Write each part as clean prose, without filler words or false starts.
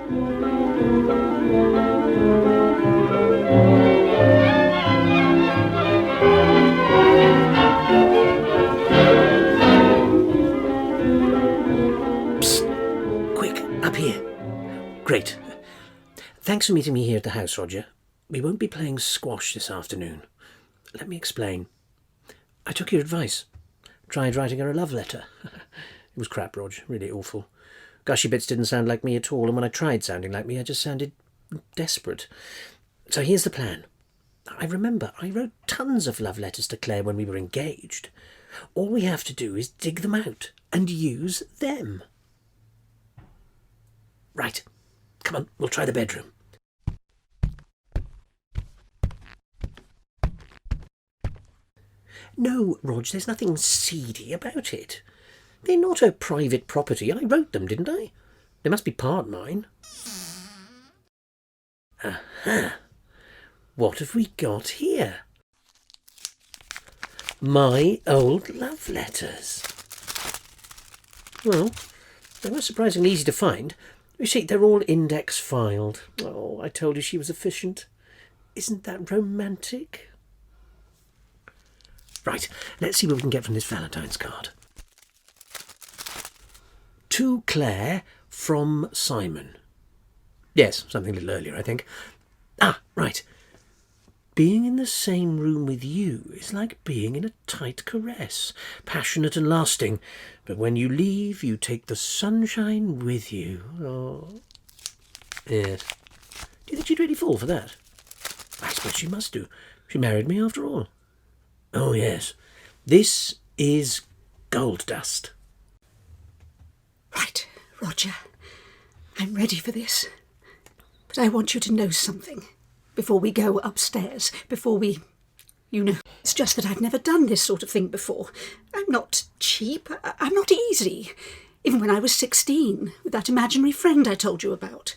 Quick, up here. Great. Thanks for meeting me here at the house, Roger. We won't be playing squash this afternoon. Let me explain. I took your advice. Tried writing her a love letter. It was crap, Rog. Really awful. Gushy bits didn't sound like me at all, and when I tried sounding like me, I just sounded desperate. So here's the plan. I remember I wrote tons of love letters to Claire when we were engaged. All we have to do is dig them out and use them. Right. Come on, we'll try the bedroom. No, Rog, there's nothing seedy about it. They're not her private property. I wrote them, didn't I? They must be part mine. Aha. What have we got here? My old love letters. Well, they were surprisingly easy to find. You see, they're all index filed. Oh, I told you she was efficient. Isn't that romantic? Right, let's see what we can get from this Valentine's card. To Claire from Simon. Yes, something a little earlier, I think. Ah, right. Being in the same room with you is like being in a tight caress, passionate and lasting. But when you leave, you take the sunshine with you. Oh, yes. Do you think she'd really fall for that? I suppose she must do. She married me after all. Oh, yes. This is gold dust. Right, Roger. I'm ready for this. But I want you to know something before we go upstairs, before we... You know, it's just that I've never done this sort of thing before. I'm not cheap. I'm not easy. Even when I was 16, with that imaginary friend I told you about.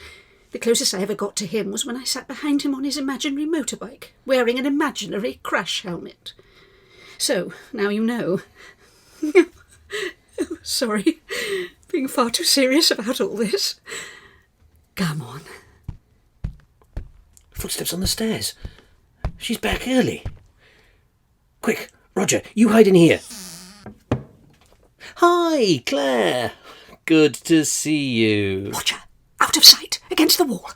The closest I ever got to him was when I sat behind him on his imaginary motorbike, wearing an imaginary crash helmet. So, now you know. Oh, sorry, being far too serious about all this. Come on. Footsteps on the stairs. She's back early. Quick, Roger, you hide in here. Hi, Claire. Good to see you. Roger, out of sight, against the wall.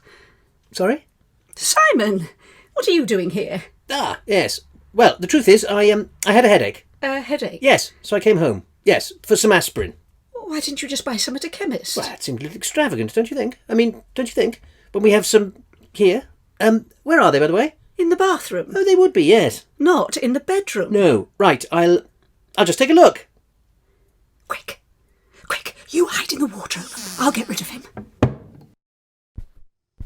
Sorry? Simon, what are you doing here? Ah, yes. Well, the truth is, I had a headache. A headache? Yes, so I came home. Yes, for some aspirin. Why didn't you just buy some at a chemist? Well, that seemed a little extravagant, don't you think? I mean, don't you think? When we have some here. Where are they, by the way? In the bathroom. Oh, they would be, yes. Not in the bedroom. No, right, I'll just take a look. Quick, you hide in the wardrobe. I'll get rid of him.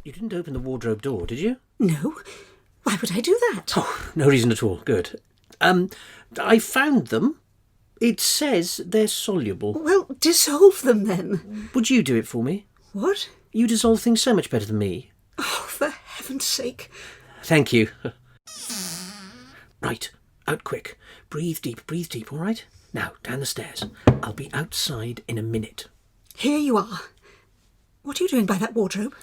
You didn't open the wardrobe door, did you? No. Why would I do that? Oh, no reason at all. Good. I found them. It says they're soluble. Well, dissolve them then. Would you do it for me? What? You dissolve things so much better than me. Oh, for heaven's sake. Thank you. Right, out quick. Breathe deep, all right? Now, down the stairs. I'll be outside in a minute. Here you are. What are you doing by that wardrobe?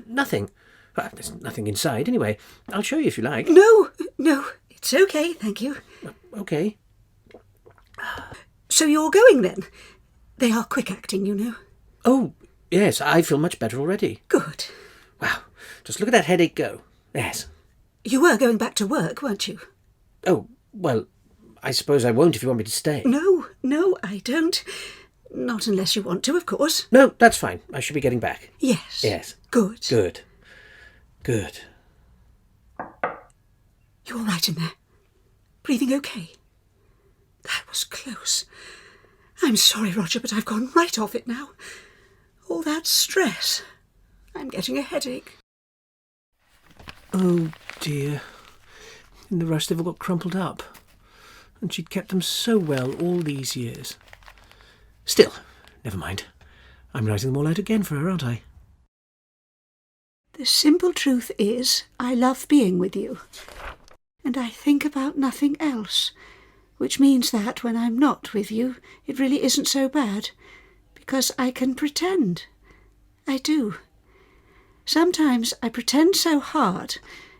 Nothing. Well, there's nothing inside, anyway. I'll show you if you like. No, it's okay, thank you. Okay. So you're going then? They are quick acting, you know. Oh, yes, I feel much better already. Good. Wow, just look at that headache go. Yes. You were going back to work, weren't you? Oh, well, I suppose I won't if you want me to stay. No, I don't. Not unless you want to, of course. No, that's fine. I should be getting back. Yes. Yes. Good. Good. You all right in there? Breathing okay? That was close. I'm sorry, Roger, but I've gone right off it now. All that stress. I'm getting a headache. Oh, dear. In the rush, they've all got crumpled up. And she'd kept them so well all these years. Still, never mind. I'm writing them all out again for her, aren't I? The simple truth is, I love being with you. And I think about nothing else. Which means that when I'm not with you, it really isn't so bad. Because I can pretend. I do. Sometimes I pretend so hard.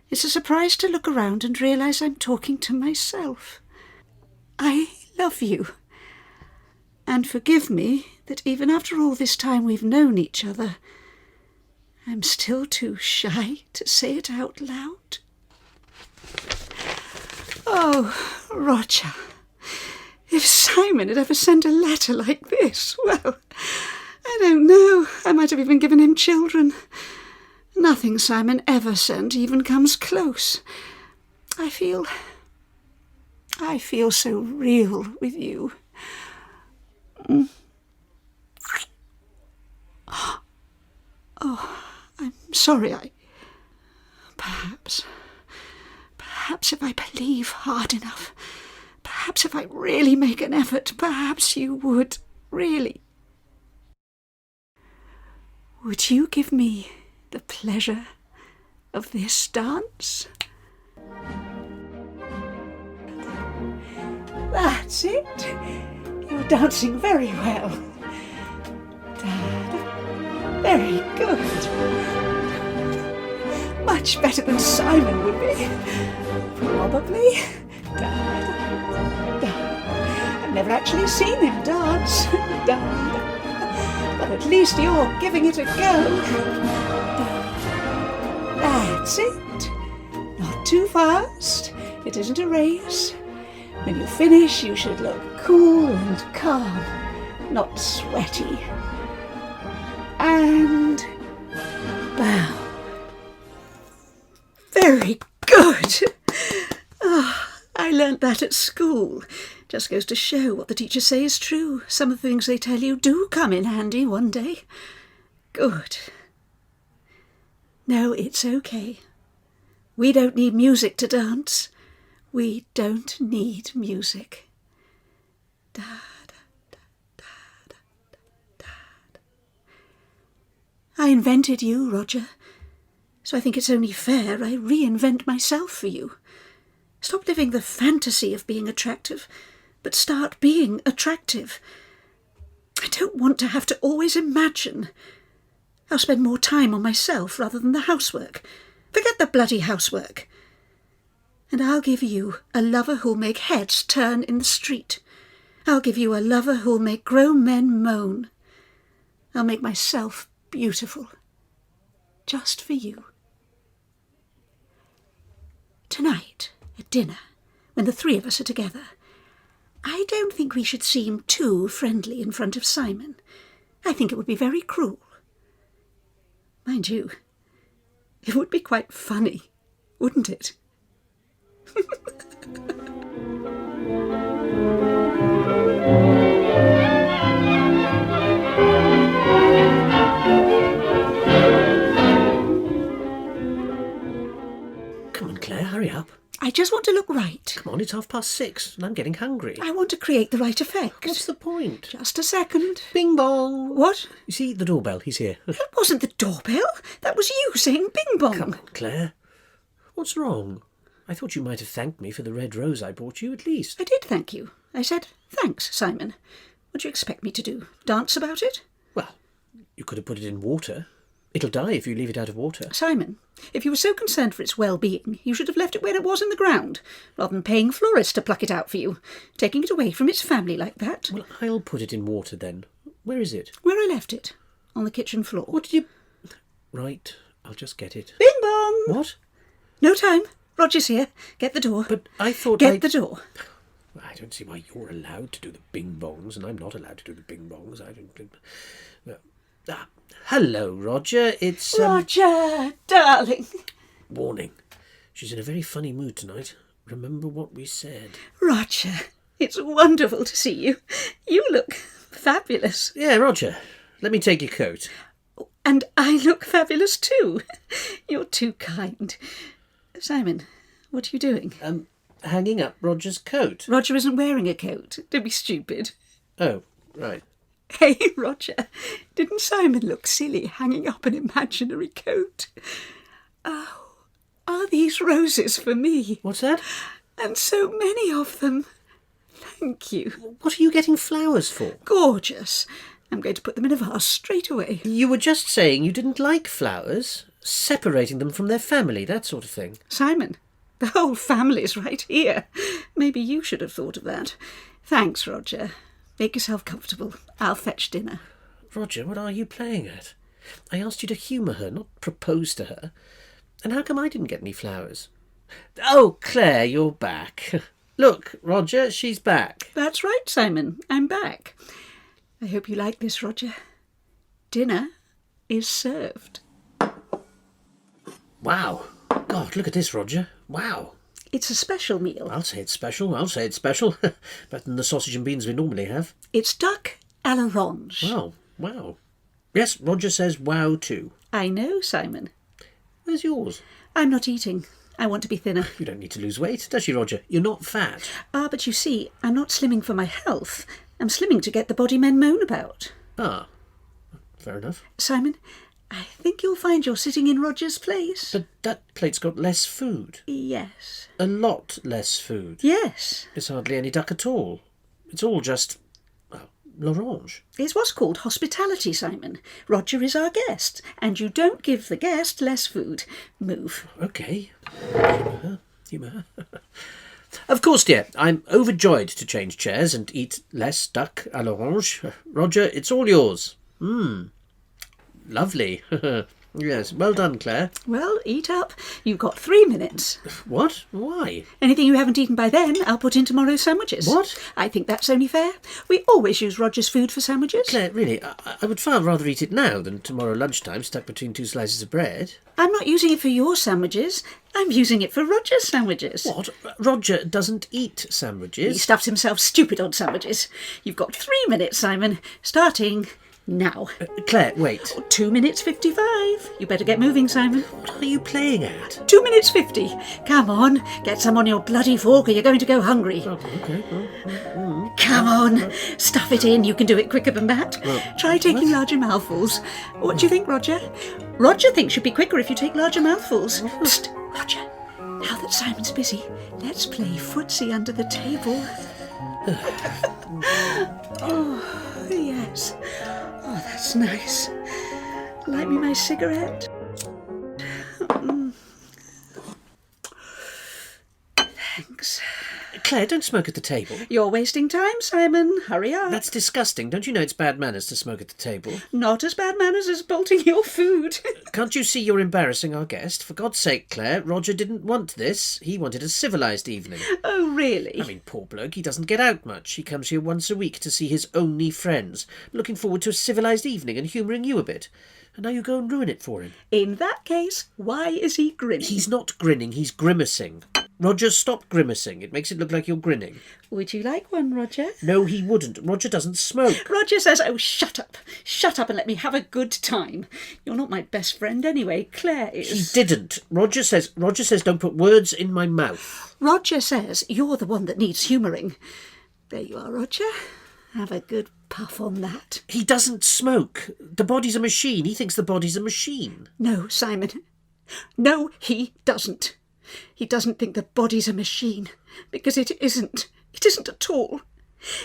It's a surprise to look around and realise I'm talking to myself. I love you. And forgive me that even after all this time we've known each other, I'm still too shy to say it out loud. Oh, Roger, if Simon had ever sent a letter like this, well, I don't know. I might have even given him children. Nothing Simon ever sent even comes close. I feel so real with you. Oh, I'm sorry. Perhaps if I believe hard enough, perhaps if I really make an effort, perhaps you would, really. Would you give me the pleasure of this dance? That's it. You're dancing very well. Dad, very good. Much better than Simon would be. Probably. Dad. I've never actually seen him dance. Dad. But at least you're giving it a go. That's it. Not too fast. It isn't a race. When you finish, you should look cool and calm, not sweaty. And bow. Very good. Oh, I learnt that at school. Just goes to show what the teachers say is true. Some of the things they tell you do come in handy one day. Good. No, it's okay. We don't need music to dance. We don't need music. Da, da, da, da, da, da, da. I invented you, Roger, so I think it's only fair I reinvent myself for you. Stop living the fantasy of being attractive, but start being attractive. I don't want to have to always imagine. I'll spend more time on myself rather than the housework. Forget the bloody housework. And I'll give you a lover who'll make heads turn in the street. I'll give you a lover who'll make grown men moan. I'll make myself beautiful. Just for you. Tonight, at dinner, when the three of us are together, I don't think we should seem too friendly in front of Simon. I think it would be very cruel. Mind you, it would be quite funny, wouldn't it? Come on, Claire, hurry up. I just want to look right. Come on, it's 6:30 and I'm getting hungry. I want to create the right effect. What's the point? Just a second. Bing bong. What? You see, the doorbell, he's here. That wasn't the doorbell. That was you saying bing bong. Come on, Claire. What's wrong? I thought you might have thanked me for the red rose I bought you, at least. I did thank you. I said, thanks, Simon. What do you expect me to do? Dance about it? Well, you could have put it in water. It'll die if you leave it out of water. Simon, if you were so concerned for its well-being, you should have left it where it was in the ground, rather than paying florists to pluck it out for you, taking it away from its family like that. Well, I'll put it in water then. Where is it? Where I left it. On the kitchen floor. What did you... Right, I'll just get it. Bing bong! What? No time. Roger's here. Get the door. But I thought Get the door. I don't see why you're allowed to do the bing bongs and I'm not allowed to do the bing bongs. I don't... hello, Roger. It's... Roger, darling. Warning. She's in a very funny mood tonight. Remember what we said. Roger, it's wonderful to see you. You look fabulous. Yeah, Roger. Let me take your coat. And I look fabulous too. You're too kind. Simon, what are you doing? Hanging up Roger's coat. Roger isn't wearing a coat. Don't be stupid. Oh, right. Hey, Roger, didn't Simon look silly hanging up an imaginary coat? Oh, are these roses for me? What's that? And so many of them. Thank you. What are you getting flowers for? Gorgeous. I'm going to put them in a vase straight away. You were just saying you didn't like flowers. separating them from their family, that sort of thing. Simon, the whole family's right here. Maybe you should have thought of that. Thanks, Roger. Make yourself comfortable. I'll fetch dinner. Roger, what are you playing at? I asked you to humour her, not propose to her. And how come I didn't get any flowers? Oh, Claire, you're back. Look, Roger, she's back. That's right, Simon. I'm back. I hope you like this, Roger. Dinner is served. Wow. God, look at this, Roger. Wow. It's a special meal. I'll say it's special. Better than the sausage and beans we normally have. It's duck à l'orange. Wow. Yes, Roger says wow too. I know, Simon. Where's yours? I'm not eating. I want to be thinner. You don't need to lose weight, does she, Roger? You're not fat. But you see, I'm not slimming for my health. I'm slimming to get the body men moan about. Ah, fair enough. Simon, I think you'll find you're sitting in Roger's place. But that plate's got less food. Yes. A lot less food. Yes. It's hardly any duck at all. It's all just, l'orange. It's what's called hospitality, Simon. Roger is our guest, and you don't give the guest less food. Move. OK. Humour her. Of course, dear, I'm overjoyed to change chairs and eat less duck à l'orange. Roger, it's all yours. Lovely. Yes, well done, Claire. Well, eat up. You've got 3 minutes. What? Why? Anything you haven't eaten by then, I'll put in tomorrow's sandwiches. What? I think that's only fair. We always use Roger's food for sandwiches. Claire, really, I would far rather eat it now than tomorrow lunchtime stuck between 2 slices of bread. I'm not using it for your sandwiches. I'm using it for Roger's sandwiches. What? Roger doesn't eat He sandwiches. stuffs himself stupid on sandwiches. You've got 3 minutes, Simon. Starting now. Claire, wait. 2 minutes 55. You better get moving, Simon. What are you playing at? 2 minutes 50. Come on, get some on your bloody fork or you're going to go hungry. Oh, OK. Come on, stuff it in. You can do it quicker than that. Try taking larger mouthfuls. What do you think, Roger? Roger thinks you'd be quicker if you take larger mouthfuls. Psst, Roger. Now that Simon's busy, let's play footsie under the table. Oh, yes. Oh, that's nice. Light me my cigarette. Thanks. Claire, don't smoke at the table. You're wasting time, Simon. Hurry up. That's disgusting. Don't you know it's bad manners to smoke at the table? Not as bad manners as bolting your food. Can't you see you're embarrassing our guest? For God's sake, Claire, Roger didn't want this. He wanted a civilised evening. Oh, really? I mean, poor bloke, he doesn't get out much. He comes here once a week to see his only friends, looking forward to a civilised evening and humouring you a bit. And now you go and ruin it for him. In that case, why is he grinning? He's not grinning, he's grimacing. Roger, stop grimacing. It makes it look like you're grinning. Would you like one, Roger? No, he wouldn't. Roger doesn't smoke. Roger says, oh, shut up. Shut up and let me have a good time. You're not my best friend anyway. Claire is. He didn't. Roger says don't put words in my mouth. Roger says you're the one that needs humouring. There you are, Roger. Have a good puff on that. He doesn't smoke. The body's a machine. He thinks the body's a machine. No, Simon. No, he doesn't. He doesn't think the body's a machine, because it isn't. It isn't at all.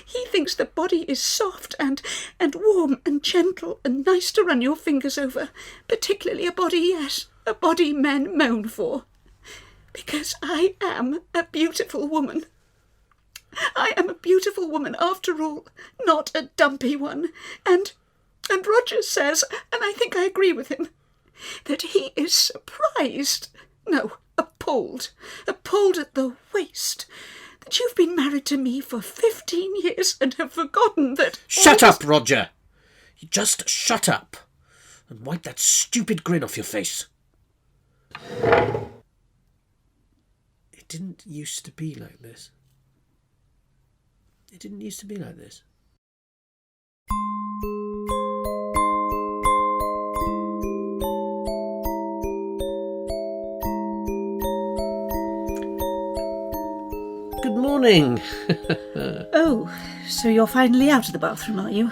He thinks the body is soft and warm and gentle and nice to run your fingers over, particularly a body, yes, a body men moan for. Because I am a beautiful woman. I am a beautiful woman after all, not a dumpy one. And Roger says, and I think I agree with him, that he is surprised, no, appalled at the waste, that you've been married to me for 15 years and have forgotten that... Shut up, Roger! You just shut up and wipe that stupid grin off your face. It didn't used to be like this. It didn't used to be like this. Good morning. Oh, so you're finally out of the bathroom, are you?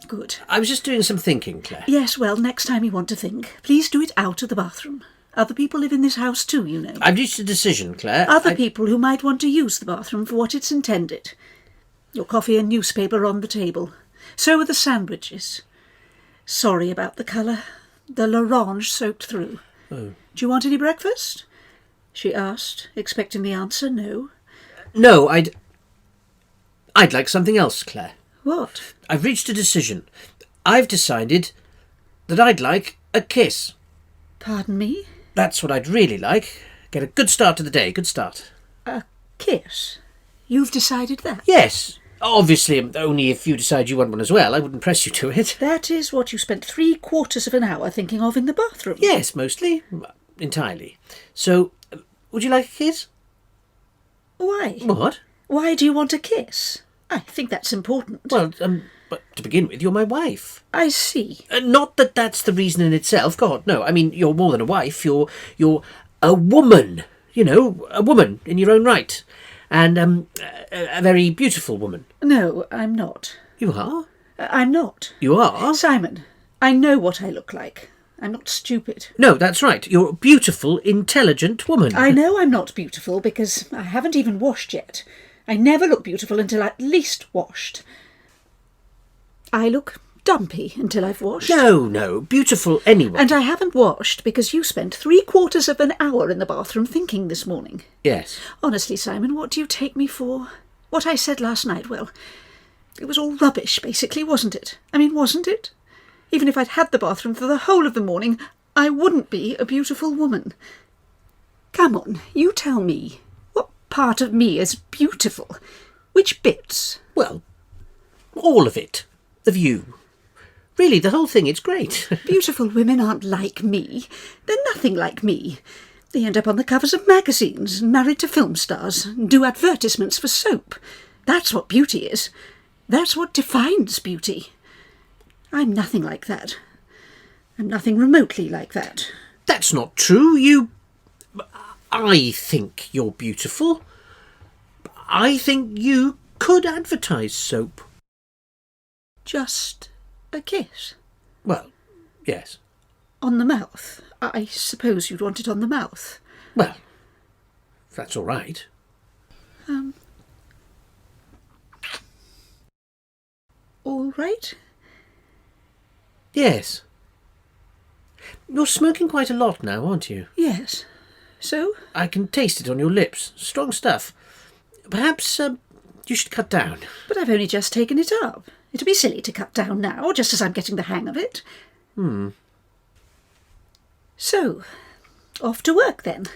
Good. I was just doing some thinking, Claire. Yes, well, next time you want to think, please do it out of the bathroom. Other people live in this house too, you know. I've reached a decision, Claire. Other people who might want to use the bathroom for what it's intended. Your coffee and newspaper are on the table. So are the sandwiches. Sorry about the colour. The l'orange soaked through. Do you want any breakfast? She asked, expecting the answer no. No, I'd like something else, Claire. What? I've reached a decision. I've decided that I'd like a kiss. Pardon me? That's what I'd really like. Get a good start to the day, good start. A kiss? You've decided that? Yes. Obviously, only if you decide you want one as well. I wouldn't press you to it. That is what you spent 3/4 of an hour thinking of in the bathroom? Yes, mostly. Entirely. So, would you like a kiss? Why? What? Why do you want a kiss? I think that's important. Well, but to begin with, you're my wife. I see. Not that that's the reason in itself. God, no. I mean, you're more than a wife. You're a woman. You know, a woman in your own right. And a very beautiful woman. No, I'm not. You are? I'm not. You are? Simon, I know what I look like. I'm not stupid. No, that's right. You're a beautiful, intelligent woman. I know I'm not beautiful because I haven't even washed yet. I never look beautiful until at least washed. I look dumpy until I've washed. No. Beautiful anyway. And I haven't washed because you spent 3/4 of an hour in the bathroom thinking this morning. Yes. Honestly, Simon, what do you take me for? What I said last night, well, it was all rubbish, basically, wasn't it? I mean, wasn't it? Even if I'd had the bathroom for the whole of the morning, I wouldn't be a beautiful woman. Come on, you tell me. What part of me is beautiful? Which bits? Well, all of it. Of you. Really, the whole thing, it's great. Beautiful women aren't like me. They're nothing like me. They end up on the covers of magazines and married to film stars and do advertisements for soap. That's what beauty is. That's what defines beauty. I'm nothing like that. I'm nothing remotely like that. That's not true. I think you're beautiful. I think you could advertise soap. Just a kiss? Well, yes. On the mouth? I suppose you'd want it on the mouth. Well, if that's all right. All right? Yes. You're smoking quite a lot now, aren't you? Yes. So? I can taste it on your lips. Strong stuff. Perhaps you should cut down. But I've only just taken it up. It'd be silly to cut down now, just as I'm getting the hang of it. So, off to work then.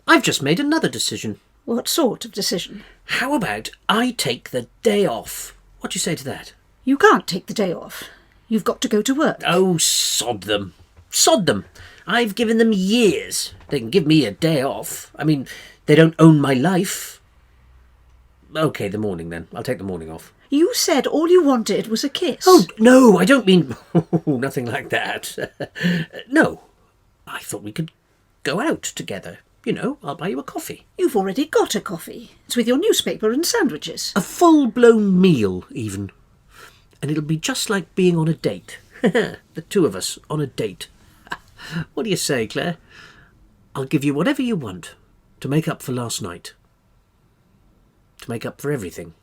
I've just made another decision. What sort of decision? How about I take the day off? What do you say to that? You can't take the day off. You've got to go to work. Oh, sod them. Sod them. I've given them years. They can give me a day off. I mean, they don't own my life. OK, the morning then. I'll take the morning off. You said all you wanted was a kiss. Oh, no, I don't mean... nothing like that. No, I thought we could go out together. You know, I'll buy you a coffee. You've already got a coffee. It's with your newspaper and sandwiches. A full-blown meal, even. And it'll be just like being on a date. The two of us on a date. What do you say, Claire? I'll give you whatever you want to make up for last night. To make up for everything.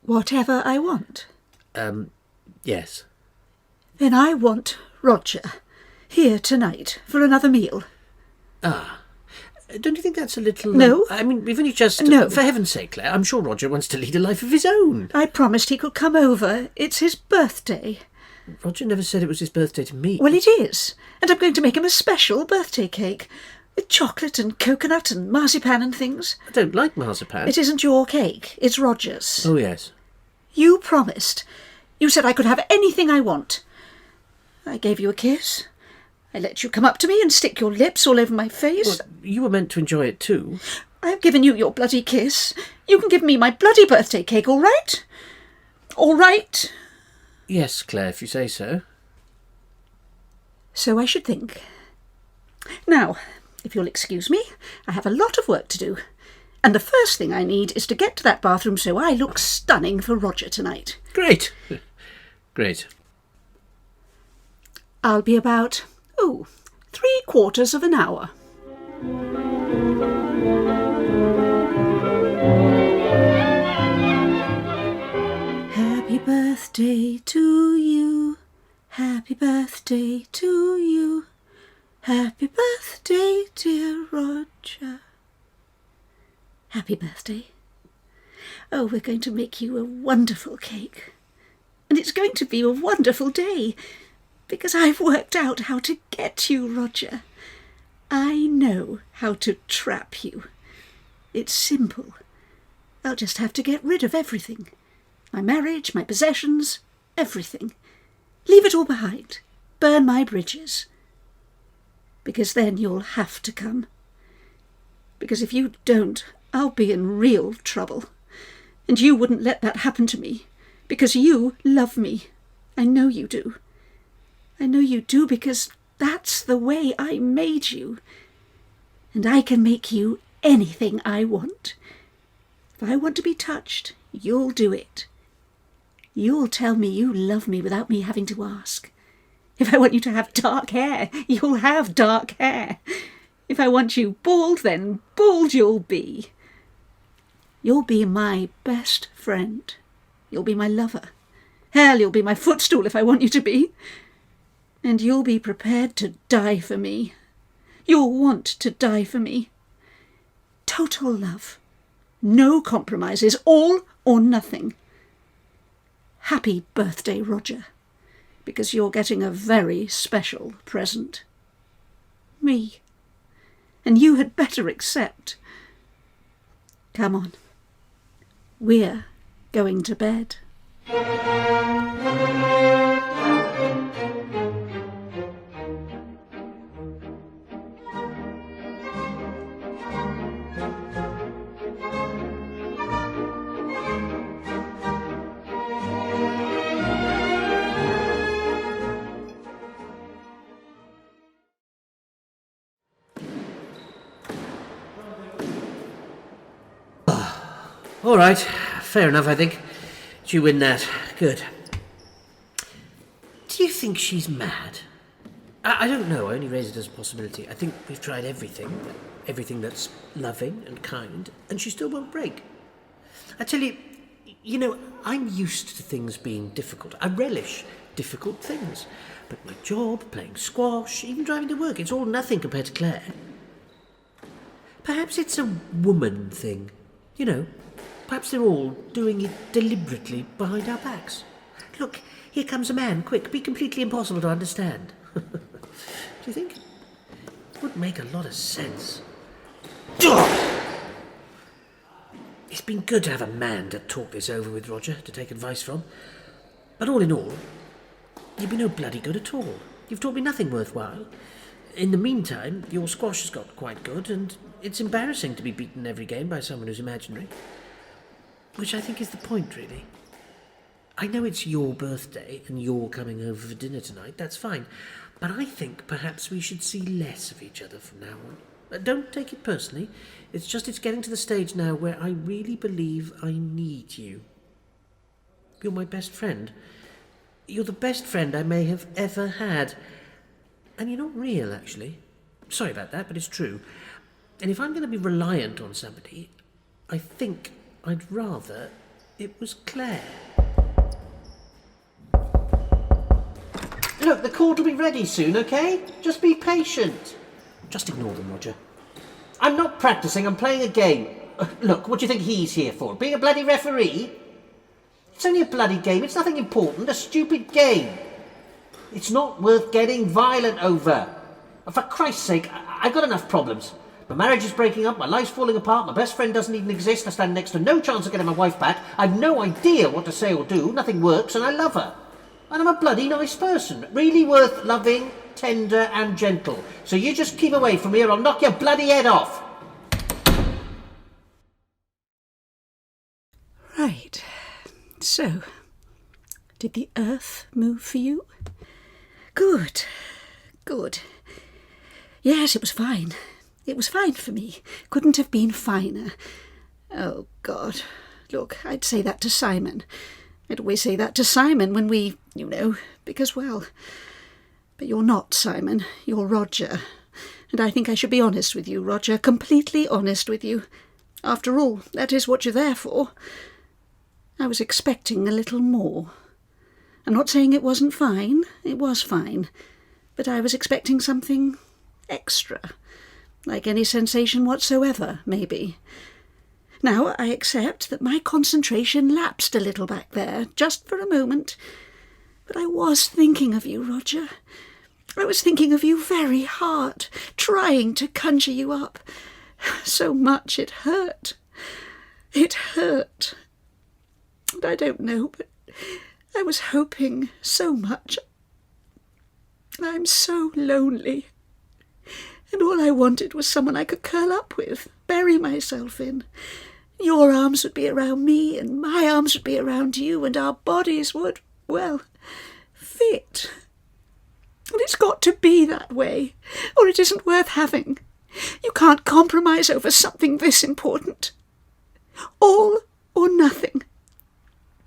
Whatever I want? Yes. Then I want Roger. Here tonight, for another meal. Don't you think that's a little... No. I mean, we've only just... No. For heaven's sake, Claire, I'm sure Roger wants to lead a life of his own. I promised he could come over. It's his birthday. Roger never said it was his birthday to me. Well, it is. And I'm going to make him a special birthday cake. With chocolate and coconut and marzipan and things. I don't like marzipan. It isn't your cake. It's Roger's. Oh, yes. You promised. You said I could have anything I want. I gave you a kiss. I let you come up to me and stick your lips all over my face. Well, you were meant to enjoy it too. I have given you your bloody kiss. You can give me my bloody birthday cake, all right? All right? Yes, Claire, if you say so. So I should think. Now, if you'll excuse me, I have a lot of work to do. And the first thing I need is to get to that bathroom so I look stunning for Roger tonight. Great. Great. I'll be about, 3/4 of an hour. Happy birthday to you. Happy birthday to you. Happy birthday, dear Roger. Happy birthday. Oh, we're going to make you a wonderful cake. And it's going to be a wonderful day, because I've worked out how to get you, Roger. I know how to trap you. It's simple. I'll just have to get rid of everything. My marriage, my possessions, everything. Leave it all behind. Burn my bridges. Because then you'll have to come. Because if you don't, I'll be in real trouble. And you wouldn't let that happen to me, because you love me. I know you do. I know you do, because that's the way I made you. And I can make you anything I want. If I want to be touched, you'll do it. You'll tell me you love me without me having to ask. If I want you to have dark hair, you'll have dark hair. If I want you bald, then bald you'll be. You'll be my best friend. You'll be my lover. Hell, you'll be my footstool if I want you to be. And you'll be prepared to die for me. You'll want to die for me. Total love. No compromises. All or nothing. Happy birthday, Roger. Because you're getting a very special present. Me. And you had better accept. Come on. We're going to bed. All right, fair enough, I think. You win that. Good. Do you think she's mad? I don't know, I only raise it as a possibility. I think we've tried everything that's loving and kind, and she still won't break. I tell you, I'm used to things being difficult. I relish difficult things. But my job, playing squash, even driving to work, it's all nothing compared to Claire. Perhaps it's a woman thing, Perhaps they're all doing it deliberately behind our backs. Look, here comes a man. Quick, be completely impossible to understand. Do you think? It would make a lot of sense. It's been good to have a man to talk this over with, Roger, to take advice from. But all in all, you've been no bloody good at all. You've taught me nothing worthwhile. In the meantime, your squash has got quite good, and it's embarrassing to be beaten every game by someone who's imaginary. Which I think is the point, really. I know it's your birthday and you're coming over for dinner tonight, that's fine. But I think perhaps we should see less of each other from now on. Don't take it personally. It's getting to the stage now where I really believe I need you. You're my best friend. You're the best friend I may have ever had. And you're not real, actually. Sorry about that, but it's true. And if I'm going to be reliant on somebody, I think I'd rather it was Claire. Look, the cord will be ready soon, okay? Just be patient. Just ignore them, Roger. I'm not practicing, I'm playing a game. Look, what do you think he's here for? Being a bloody referee? It's only a bloody game, it's nothing important, a stupid game. It's not worth getting violent over. For Christ's sake, I've got enough problems. My marriage is breaking up, my life's falling apart, my best friend doesn't even exist, I stand next to no chance of getting my wife back, I've no idea what to say or do, nothing works, and I love her. And I'm a bloody nice person, really worth loving, tender and gentle. So you just keep away from me or I'll knock your bloody head off. Right. So, did the earth move for you? Good. Yes, it was fine. It was fine for me. Couldn't have been finer. Oh, God. Look, I'd say that to Simon. I'd always say that to Simon when we, because, well... But you're not Simon. You're Roger. And I think I should be honest with you, Roger. Completely honest with you. After all, that is what you're there for. I was expecting a little more. I'm not saying it wasn't fine. It was fine. But I was expecting something extra. Like any sensation whatsoever, maybe. Now, I accept that my concentration lapsed a little back there, just for a moment. But I was thinking of you, Roger. I was thinking of you very hard, trying to conjure you up. So much it hurt. It hurt. And I don't know, but I was hoping so much. I'm so lonely. And all I wanted was someone I could curl up with, bury myself in. Your arms would be around me, and my arms would be around you, and our bodies would, well, fit. And it's got to be that way, or it isn't worth having. You can't compromise over something this important. All or nothing.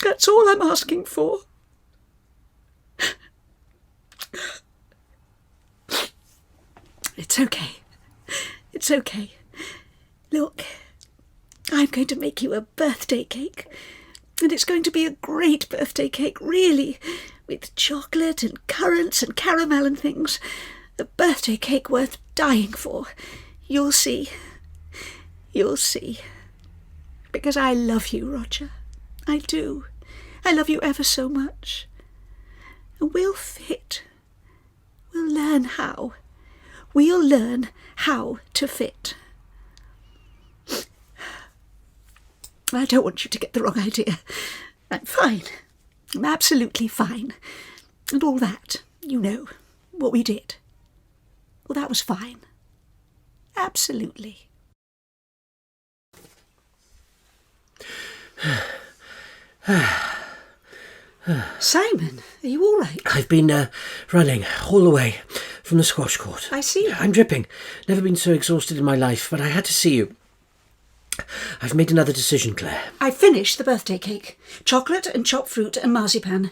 That's all I'm asking for. It's okay. It's okay. Look, I'm going to make you a birthday cake. And it's going to be a great birthday cake, really, with chocolate and currants and caramel and things. A birthday cake worth dying for. You'll see. You'll see. Because I love you, Roger. I do. I love you ever so much. And we'll fit. We'll learn how. We'll learn how to fit. I don't want you to get the wrong idea. I'm fine. I'm absolutely fine. And all that, you know, what we did. Well, that was fine. Absolutely. Simon, are you all right? I've been running all the way from the squash court. I see. I'm dripping. Never been so exhausted in my life, but I had to see you. I've made another decision, Claire. I finished the birthday cake. Chocolate and chopped fruit and marzipan.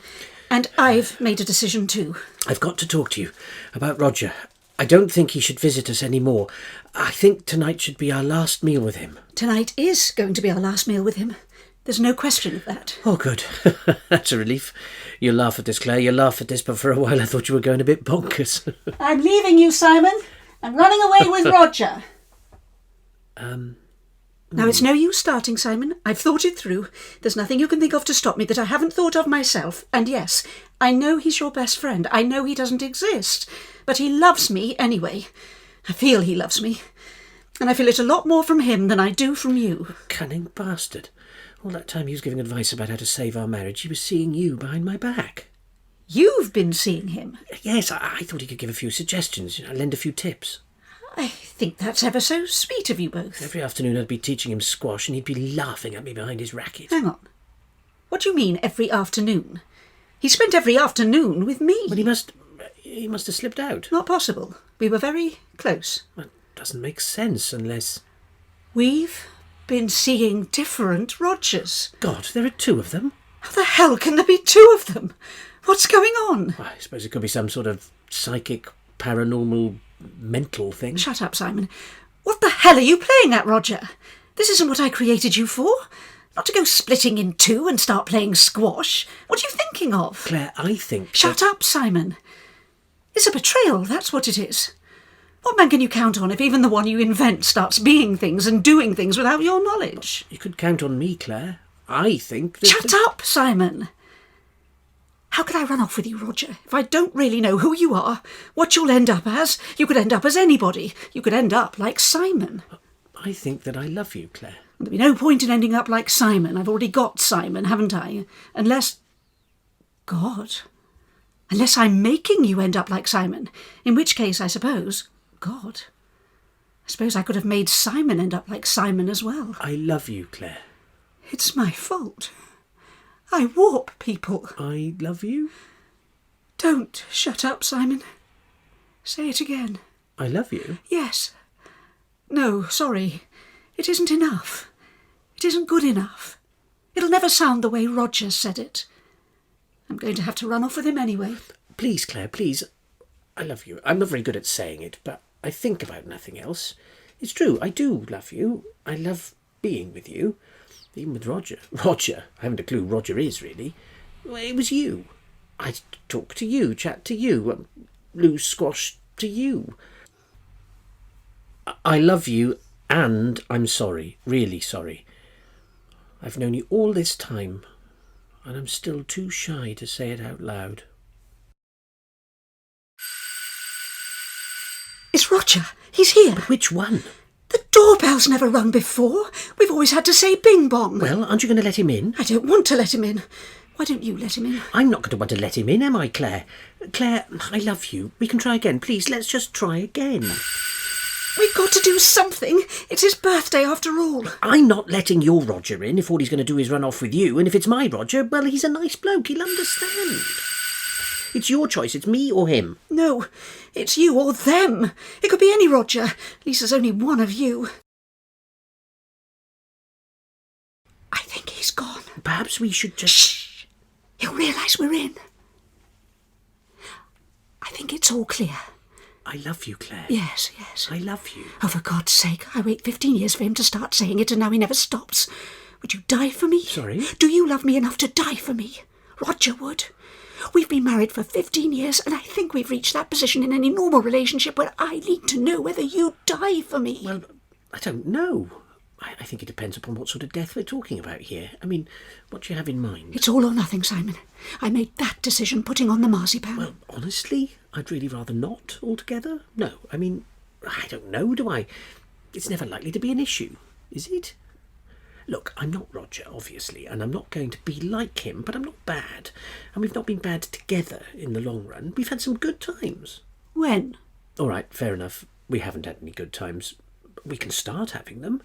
And I've made a decision too. I've got to talk to you about Roger. I don't think he should visit us any more. I think tonight should be our last meal with him. Tonight is going to be our last meal with him. There's no question of that. Oh, good. That's a relief. You'll laugh at this, Claire. You'll laugh at this, but for a while I thought you were going a bit bonkers. I'm leaving you, Simon. I'm running away with Roger. Now, it's no use starting, Simon. I've thought it through. There's nothing you can think of to stop me that I haven't thought of myself. And yes, I know he's your best friend. I know he doesn't exist. But he loves me anyway. I feel he loves me. And I feel it a lot more from him than I do from you. Cunning bastard. All that time he was giving advice about how to save our marriage, he was seeing you behind my back. You've been seeing him? Yes, I thought he could give a few suggestions, lend a few tips. I think that's ever so sweet of you both. Every afternoon I'd be teaching him squash and he'd be laughing at me behind his racket. Hang on. What do you mean, every afternoon? He spent every afternoon with me. But he must have slipped out. Not possible. We were very close. That doesn't make sense unless... We've been seeing different Rogers. God, there are two of them. How the hell can there be two of them? What's going on? I suppose it could be some sort of psychic, paranormal, mental thing. Shut up, Simon. What the hell are you playing at, Roger? This isn't what I created you for. Not to go splitting in two and start playing squash. What are you thinking of? Claire, I think... Shut up, Simon. It's a betrayal, that's what it is. What man can you count on if even the one you invent starts being things and doing things without your knowledge? You could count on me, Claire. I think that... Shut up, Simon. How could I run off with you, Roger, if I don't really know who you are, what you'll end up as? You could end up as anybody. You could end up like Simon. I think that I love you, Claire. There'd be no point in ending up like Simon. I've already got Simon, haven't I? Unless... God. Unless I'm making you end up like Simon. In which case, I suppose... God. I suppose I could have made Simon end up like Simon as well. I love you, Claire. It's my fault. I warp people. I love you? Don't shut up, Simon. Say it again. I love you? Yes. No, sorry. It isn't enough. It isn't good enough. It'll never sound the way Roger said it. I'm going to have to run off with him anyway. Please, Claire, please. I love you. I'm not very good at saying it, but I think about nothing else. It's true, I do love you. I love being with you. Even with Roger. Roger? I haven't a clue who Roger is, really. It was you. I talk to you, chat to you, lose squash to you. I love you, and I'm sorry, really sorry. I've known you all this time, and I'm still too shy to say it out loud. It's Roger. He's here. But which one? The doorbell's never rung before. We've always had to say bing bong. Well, aren't you going to let him in? I don't want to let him in. Why don't you let him in? I'm not going to want to let him in, am I, Claire? Claire, I love you. We can try again. Please, let's just try again. We've got to do something. It's his birthday after all. I'm not letting your Roger in if all he's going to do is run off with you, and if it's my Roger, well, he's a nice bloke. He'll understand. It's your choice. It's me or him. No, it's you or them. It could be any Roger. At least there's only one of you. I think he's gone. Perhaps we should just... Shh! He'll realise we're in. I think it's all clear. I love you, Claire. Yes. I love you. Oh, for God's sake, I wait 15 years for him to start saying it, and now he never stops. Would you die for me? Sorry? Do you love me enough to die for me? Roger would. We've been married for 15 years, and I think we've reached that position in any normal relationship where I need to know whether you die for me. Well, I don't know. I think it depends upon what sort of death we're talking about here. I mean, what do you have in mind? It's all or nothing, Simon. I made that decision putting on the marzipan. Well, honestly, I'd really rather not altogether. No, I mean, I don't know, do I? It's never likely to be an issue, is it? Look, I'm not Roger, obviously, and I'm not going to be like him, but I'm not bad. And we've not been bad together in the long run. We've had some good times. When? All right, fair enough. We haven't had any good times. We can start having them.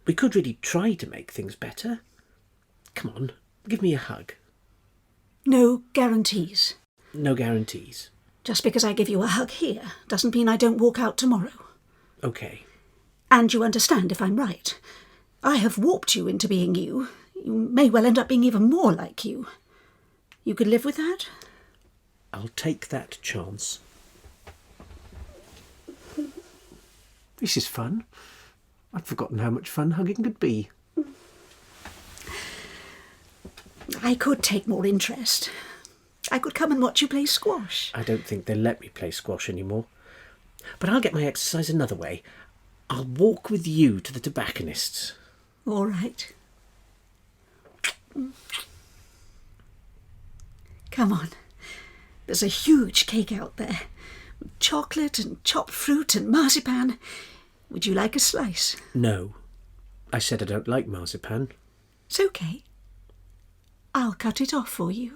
We could really try to make things better. Come on, give me a hug. No guarantees. No guarantees. Just because I give you a hug here doesn't mean I don't walk out tomorrow. Okay. And you understand if I'm right. I have warped you into being you. You may well end up being even more like you. You could live with that? I'll take that chance. This is fun. I'd forgotten how much fun hugging could be. I could take more interest. I could come and watch you play squash. I don't think they'll let me play squash anymore. But I'll get my exercise another way. I'll walk with you to the tobacconist's. All right. Come on. There's a huge cake out there. Chocolate and chopped fruit and marzipan. Would you like a slice? No. I said I don't like marzipan. It's okay. I'll cut it off for you.